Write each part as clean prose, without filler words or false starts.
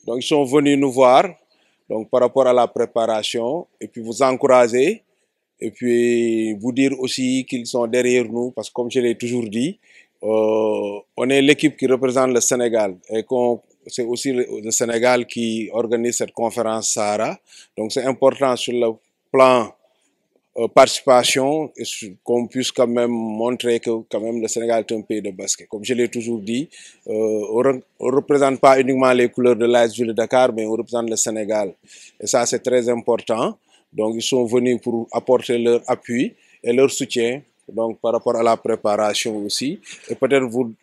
Donc, ils sont venus nous voir donc, par rapport à la préparation et puis vous encourager et puis vous dire aussi qu'ils sont derrière nous parce que comme je l'ai toujours dit, on est l'équipe qui représente le Sénégal et c'est aussi le Sénégal qui organise cette conférence Sahara. Donc c'est important sur le plan participation et qu'on puisse quand même montrer que quand même le Sénégal est un pays de basket. Comme je l'ai toujours dit, on ne représente pas uniquement les couleurs de l'AS Ville de Dakar, mais on représente le Sénégal. Et ça, c'est très important. Donc, ils sont venus pour apporter leur appui et leur soutien donc, par rapport à la préparation aussi. Et peut-être vous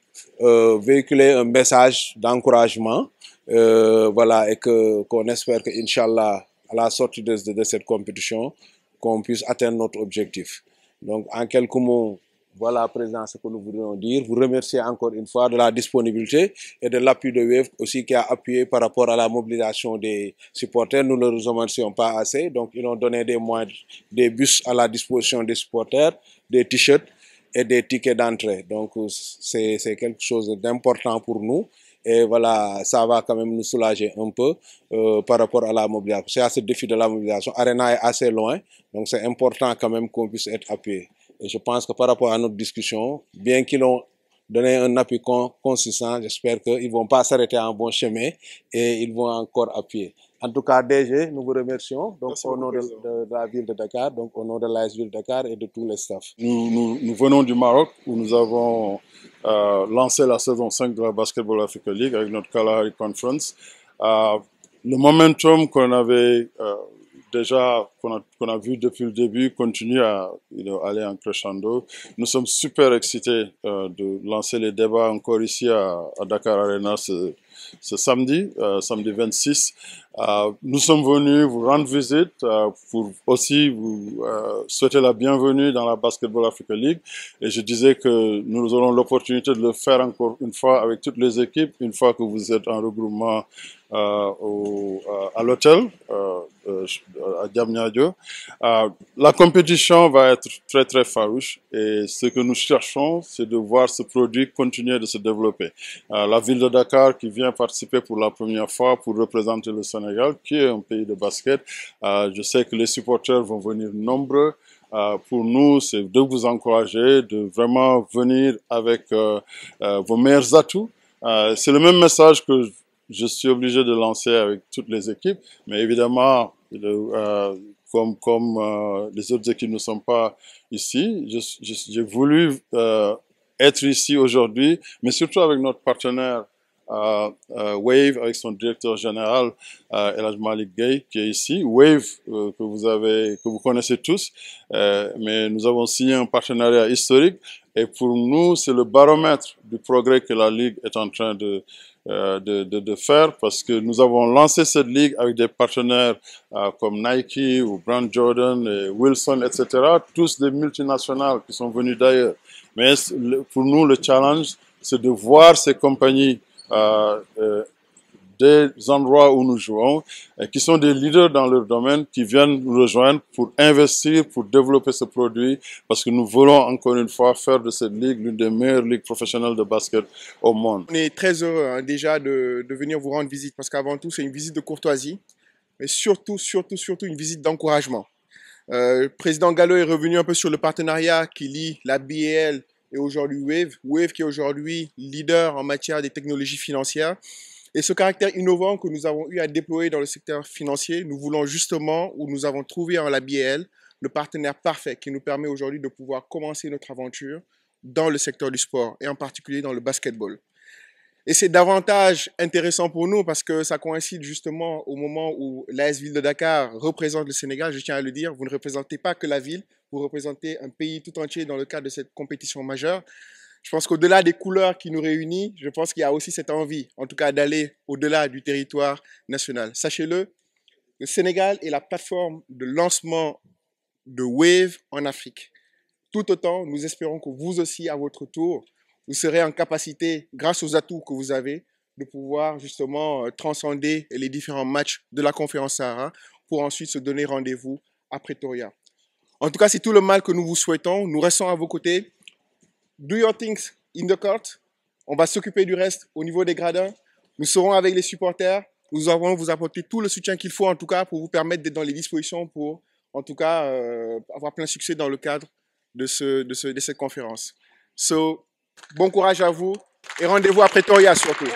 véhiculer un message d'encouragement. Voilà, et qu'on espère que, Inch'Allah, à la sortie de cette compétition, qu'on puisse atteindre notre objectif. Donc, en quelques mots, voilà, Président, ce que nous voudrions dire. Vous remercier encore une fois de la disponibilité et de l'appui de Wave aussi qui a appuyé par rapport à la mobilisation des supporters. Nous ne le remercions pas assez. Donc, ils ont donné des moyens, des bus à la disposition des supporters, des t-shirts et des tickets d'entrée. Donc, c'est quelque chose d'important pour nous. Et voilà, ça va quand même nous soulager un peu par rapport à la mobilisation. C'est à ce défi de la mobilisation. Arena est assez loin, donc c'est important quand même qu'on puisse être appuyé. Et je pense que par rapport à notre discussion, bien qu'ils ont donné un appui consistant, j'espère qu'ils ne vont pas s'arrêter en bon chemin et ils vont encore appuyer. En tout cas, DG, nous vous remercions donc, au nom de la ville de Dakar, donc au nom de l'AS Ville de Dakar et de tous les staffs. Nous venons du Maroc où nous avons lancé la saison 5 de la Basketball Africa League avec notre Kalahari Conference. Le momentum qu'on avait qu'on a vu depuis le début continue à aller en crescendo. Nous sommes super excités de lancer les débats encore ici à Dakar Arena ce samedi, samedi 26. Nous sommes venus vous rendre visite pour aussi vous souhaiter la bienvenue dans la Basketball Africa League. Et je disais que nous aurons l'opportunité de le faire encore une fois avec toutes les équipes, une fois que vous êtes en regroupement à l'hôtel à Diamniadio. La compétition va être très très farouche et ce que nous cherchons, c'est de voir ce produit continuer de se développer. La ville de Dakar qui vient participer pour la première fois pour représenter le Sénégal, qui est un pays de basket. Je sais que les supporters vont venir nombreux. Pour nous, c'est de vous encourager, de vraiment venir avec vos meilleurs atouts. C'est le même message que je suis obligé de lancer avec toutes les équipes, mais évidemment, comme les autres équipes ne sont pas ici, j'ai voulu être ici aujourd'hui, mais surtout avec notre partenaire Wave, avec son directeur général El Hadj Malick Gueye qui est ici. Wave que vous connaissez tous, mais nous avons signé un partenariat historique et pour nous c'est le baromètre du progrès que la Ligue est en train de faire parce que nous avons lancé cette ligue avec des partenaires comme Nike ou Brand Jordan, et Wilson, etc. Tous des multinationales qui sont venus d'ailleurs. Mais pour nous, le challenge, c'est de voir ces compagnies des endroits où nous jouons, qui sont des leaders dans leur domaine, qui viennent nous rejoindre pour investir, pour développer ce produit, parce que nous voulons encore une fois faire de cette ligue l'une des meilleures ligues professionnelles de basket au monde. On est très heureux déjà de venir vous rendre visite, parce qu'avant tout, c'est une visite de courtoisie, mais surtout une visite d'encouragement. Le président Gallo est revenu un peu sur le partenariat qui lie la BAL et aujourd'hui Wave. Wave qui est aujourd'hui leader en matière des technologies financières. Et ce caractère innovant que nous avons eu à déployer dans le secteur financier, nous voulons justement, où nous avons trouvé en la BAL, le partenaire parfait qui nous permet aujourd'hui de pouvoir commencer notre aventure dans le secteur du sport et en particulier dans le basketball. Et c'est davantage intéressant pour nous parce que ça coïncide justement au moment où l'AS Ville de Dakar représente le Sénégal. Je tiens à le dire, vous ne représentez pas que la ville, vous représentez un pays tout entier dans le cadre de cette compétition majeure. Je pense qu'au-delà des couleurs qui nous réunissent, je pense qu'il y a aussi cette envie, en tout cas, d'aller au-delà du territoire national. Sachez-le, le Sénégal est la plateforme de lancement de Wave en Afrique. Tout autant, nous espérons que vous aussi, à votre tour, vous serez en capacité, grâce aux atouts que vous avez, de pouvoir justement transcender les différents matchs de la conférence Sahara pour ensuite se donner rendez-vous à Pretoria. En tout cas, c'est tout le mal que nous vous souhaitons. Nous restons à vos côtés. Do your things in the court. On va s'occuper du reste au niveau des gradins. Nous serons avec les supporters. Nous allons vous apporter tout le soutien qu'il faut, en tout cas, pour vous permettre d'être dans les dispositions pour, en tout cas, avoir plein succès dans le cadre de cette conférence. So, bon courage à vous et rendez-vous à Pretoria surtout.